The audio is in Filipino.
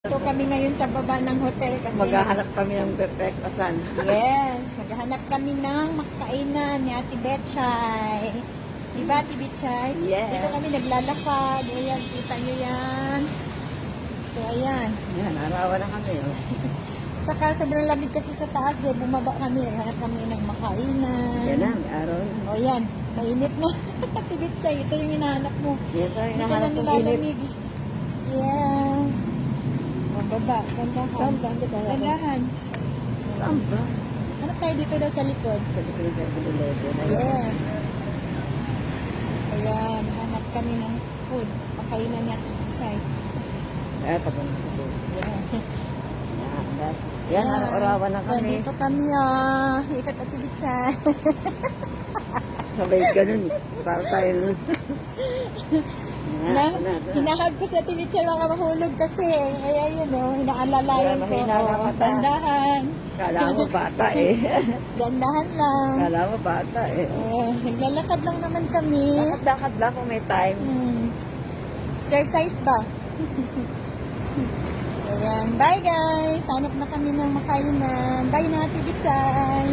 Ito kami ngayon sa baba ng hotel kasi Maghahanap kami ng perfectasan. yes, naghahanap kami ng makainan ni Ate Betchay. Diba, Ate Betchay? Yes. Dito kami naglalakad. Ayan, kita nyo yan. So, ayan. Yan, arawan na kami. Oh. Saka sobrang lamig kasi sa taas. Kaya bumaba kami. Naghanap kami ng makainan. Yan na, may araw. O yan, mainit na. Ate Betchay, ito yung hinahanap mo. Yan tayo, Hindi ka hinahanap na ng init. nilalamig. Yes. O, baba. Gandahan. Saan ba? Gandahan. Saan ba? Hanap tayo dito daw sa likod. Sabi ko yung bililete na yan. Yes. Ayan, hanap kami ng food. Pakainan ni Ate Betchay. Eh, tapos na ito. Yan. Yan, arawan na So, kami. dito kami ikat Ate Betchay. Sabay ganun. Para tayo nun. Hinahag ko sa Ate Betchay, baka mahulog kasi. Kaya yun, hinaalalayan ko. Mahina na mata. Dandahan. Kala mo bata eh. Dandahan lang. Kala mo bata eh. Naglalakad lang naman kami. Lakad-lakad lang kung may time. Exercise ba? Ayan. Bye guys! Hanap na kami ng makainan. Bye na Ate Betchay!